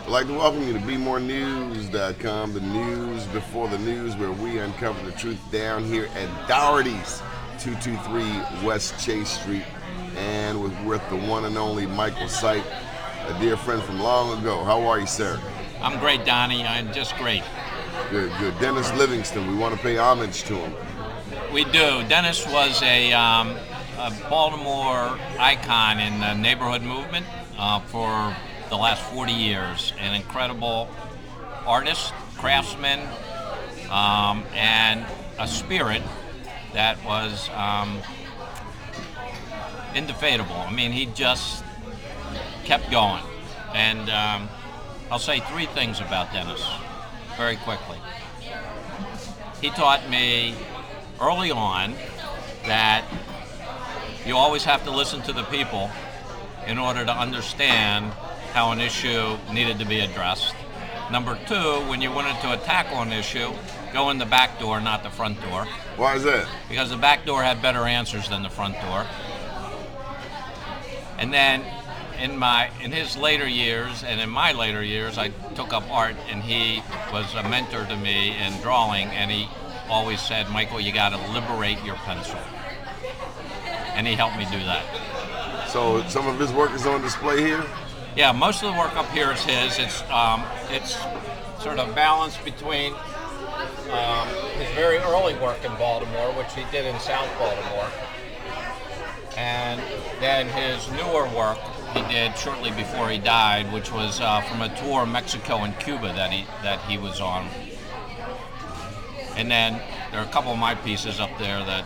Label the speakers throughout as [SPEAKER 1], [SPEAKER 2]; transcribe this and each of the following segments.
[SPEAKER 1] I'd like to welcome you to BeMoreNews.com, the news before the news, where we uncover the truth down here at Dougherty's, 223 West Chase Street, and with the one and only Michael Seipp, a dear friend from long ago. How are you, sir?
[SPEAKER 2] I'm great, Donnie. I'm just great.
[SPEAKER 1] Good, good. Dennis Livingston, we want to pay homage to him.
[SPEAKER 2] We do. Dennis was a Baltimore icon in the neighborhood movement for the last 40 years. An incredible artist, craftsman, and a spirit that was indefatigable. I mean, he just kept going. And I'll say three things about Dennis very quickly. He taught me early on that you always have to listen to the people in order to understand how an issue needed to be addressed. Number two, when you wanted to tackle an issue, go in the back door, not the front door.
[SPEAKER 1] Why is that?
[SPEAKER 2] Because the back door had better answers than the front door. And then in his later years and in my later years, I took up art, and he was a mentor to me in drawing, and he always said, Michael, you got to liberate your pencil. And he helped me do that.
[SPEAKER 1] So some of his work is on display here?
[SPEAKER 2] Yeah, most of the work up here is his. It's sort of balanced between his very early work in Baltimore, which he did in South Baltimore, and then his newer work he did shortly before he died, which was from a tour of Mexico and Cuba that he was on. And then there are a couple of my pieces up there that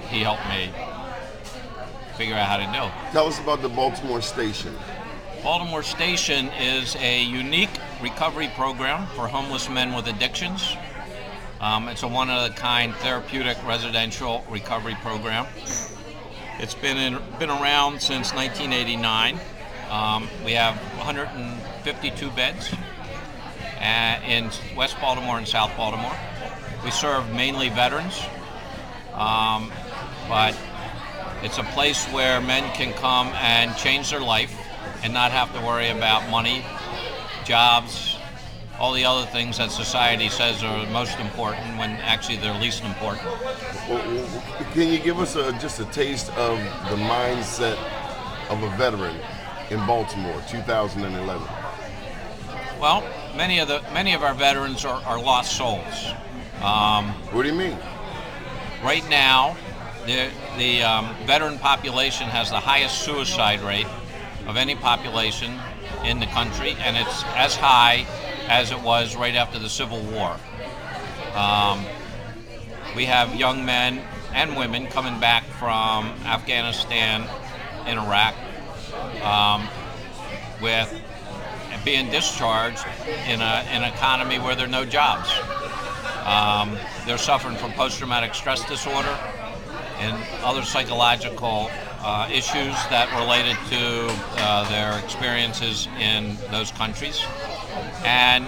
[SPEAKER 2] he helped me figure out how to do.
[SPEAKER 1] Tell us about the Baltimore Station.
[SPEAKER 2] Baltimore Station is a unique recovery program for homeless men with addictions. It's a one-of-a-kind therapeutic residential recovery program. It's been around since 1989. We have 152 beds in West Baltimore and South Baltimore. We serve mainly veterans, but it's a place where men can come and change their life and not have to worry about money, jobs, all the other things that society says are most important when actually they're least important.
[SPEAKER 1] Well, can you give us just a taste of the mindset of a veteran in Baltimore, 2011? Well,
[SPEAKER 2] many of our veterans are lost souls.
[SPEAKER 1] What do you mean?
[SPEAKER 2] Right now, the veteran population has the highest suicide rate of any population in the country, and it's as high as it was right after the Civil War. We have young men and women coming back from Afghanistan and Iraq with being discharged in an economy where there are no jobs. They're suffering from post-traumatic stress disorder and other psychological issues that related to their experiences in those countries. And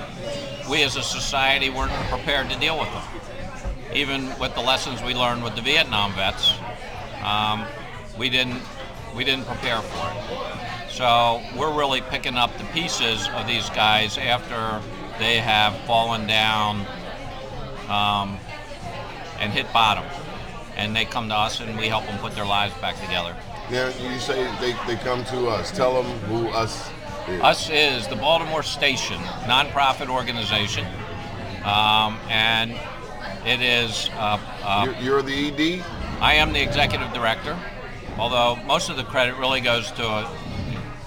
[SPEAKER 2] we as a society weren't prepared to deal with them. Even with the lessons we learned with the Vietnam vets, we didn't prepare for it. So we're really picking up the pieces of these guys after they have fallen down and hit bottom. And they come to us and we help them put their lives back together.
[SPEAKER 1] Now, you say they come to us. Tell them who us is.
[SPEAKER 2] Us is the Baltimore Station, nonprofit organization. And it is...
[SPEAKER 1] You're the ED?
[SPEAKER 2] I am the executive director, although most of the credit really goes to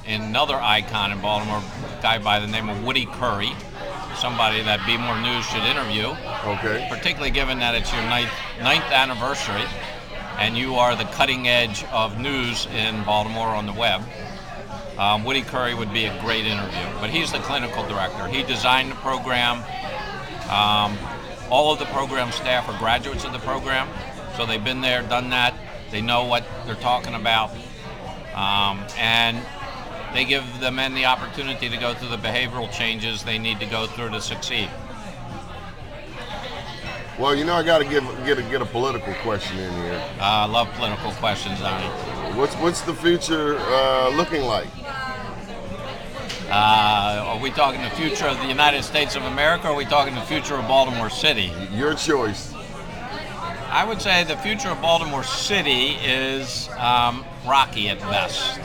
[SPEAKER 2] another icon in Baltimore, a guy by the name of Woody Curry, somebody that Be More News should interview.
[SPEAKER 1] Okay.
[SPEAKER 2] Particularly given that it's your ninth anniversary, and you are the cutting edge of news in Baltimore on the web. Woody Curry would be a great interview, but he's the clinical director. He designed the program. All of the program staff are graduates of the program, so they've been there, done that. They know what they're talking about, and they give the men the opportunity to go through the behavioral changes they need to go through to succeed.
[SPEAKER 1] Well, you know, I got to get a political question in here.
[SPEAKER 2] I love political questions, Donnie.
[SPEAKER 1] What's the future looking like?
[SPEAKER 2] Are we talking the future of the United States of America, or are we talking the future of Baltimore City?
[SPEAKER 1] Your choice.
[SPEAKER 2] I would say the future of Baltimore City is rocky at best.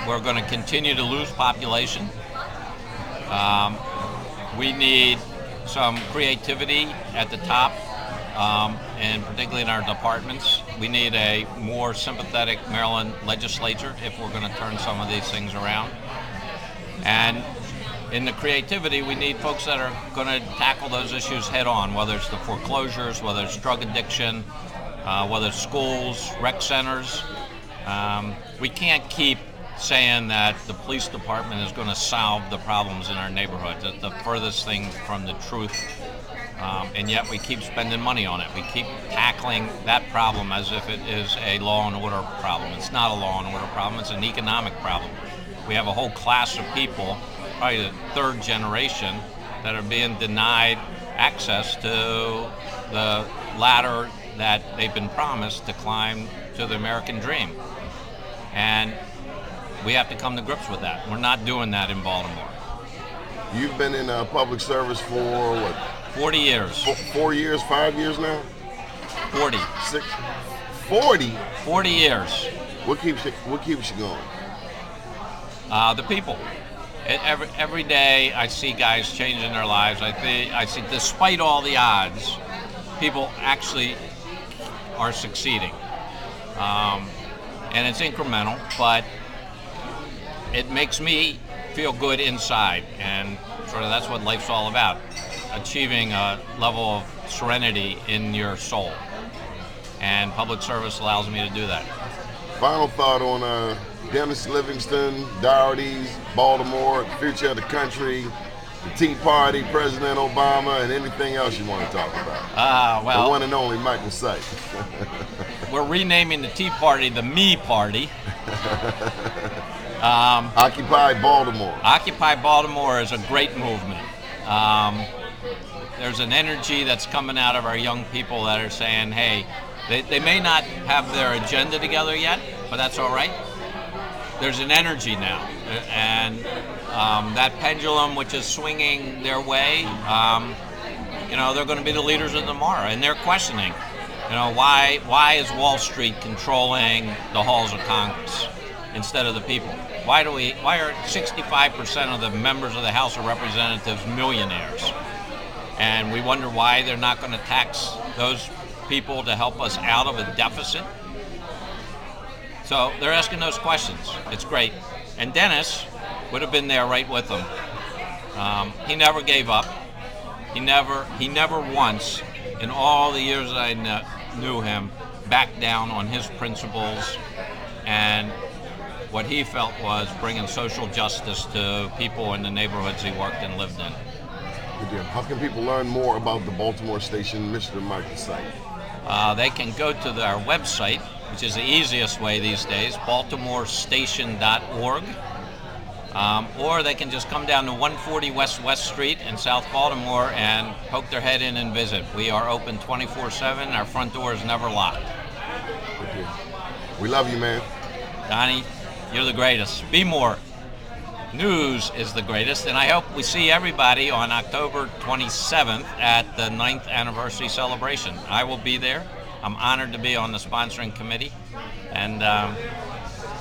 [SPEAKER 2] We're going to continue to lose population. We need some creativity at the top, and particularly in our departments. We need a more sympathetic Maryland legislature if we're going to turn some of these things around. And in the creativity, we need folks that are going to tackle those issues head on, whether it's the foreclosures, whether it's drug addiction, whether it's schools, rec centers. We can't keep saying that the police department is going to solve the problems in our neighborhoods. It's the furthest thing from the truth. And yet we keep spending money on it. We keep tackling that problem as if it is a law and order problem. It's not a law and order problem, it's an economic problem. We have a whole class of people, probably the third generation, that are being denied access to the ladder that they've been promised to climb to the American dream. And we have to come to grips with that. We're not doing that in Baltimore.
[SPEAKER 1] You've been in public service for what?
[SPEAKER 2] 40 years.
[SPEAKER 1] 4 years, 5 years now?
[SPEAKER 2] 40.
[SPEAKER 1] 40?
[SPEAKER 2] 40 years.
[SPEAKER 1] What keeps you going?
[SPEAKER 2] The people. Every day I see guys changing their lives. I see despite all the odds, people actually are succeeding. And it's incremental, but it makes me feel good inside. And sort of that's what life's all about. Achieving a level of serenity in your soul. And public service allows me to do that.
[SPEAKER 1] Final thought on Dennis Livingston, Dougherty's, Baltimore, the future of the country, the Tea Party, President Obama, and anything else you want to talk about.
[SPEAKER 2] Well,
[SPEAKER 1] the one and only Michael Seipp.
[SPEAKER 2] We're renaming the Tea Party the Me Party.
[SPEAKER 1] Occupy Baltimore.
[SPEAKER 2] Occupy Baltimore is a great movement. There's an energy that's coming out of our young people that are saying, hey, they may not have their agenda together yet, but that's all right. There's an energy now, and that pendulum which is swinging their way, they're going to be the leaders of tomorrow, and they're questioning, why is Wall Street controlling the halls of Congress instead of the people? Why are 65% of the members of the House of Representatives millionaires? And we wonder why they're not going to tax those people to help us out of a deficit. So they're asking those questions. It's great. And Dennis would have been there right with them. He never gave up. He never once, in all the years that I knew him, backed down on his principles and what he felt was bringing social justice to people in the neighborhoods he worked and lived in.
[SPEAKER 1] Good deal. How can people learn more about the Baltimore Station, Mr. Michael Seipp?
[SPEAKER 2] They can go to our website, which is the easiest way these days, baltimorestation.org. Or they can just come down to 140 West Street in South Baltimore and poke their head in and visit. We are open 24/7. Our front door is never locked.
[SPEAKER 1] Good deal. We love you, man.
[SPEAKER 2] Donnie, you're the greatest. Be more. News is the greatest, and I hope we see everybody on October 27th at the 9th anniversary celebration. I will be there. I'm honored to be on the sponsoring committee, and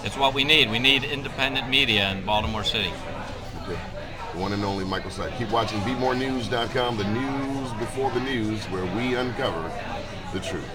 [SPEAKER 2] it's what we need. We need independent media in Baltimore City.
[SPEAKER 1] Okay. The one and only Michael Seipp. Keep watching BeMoreNews.com, the news before the news, where we uncover the truth.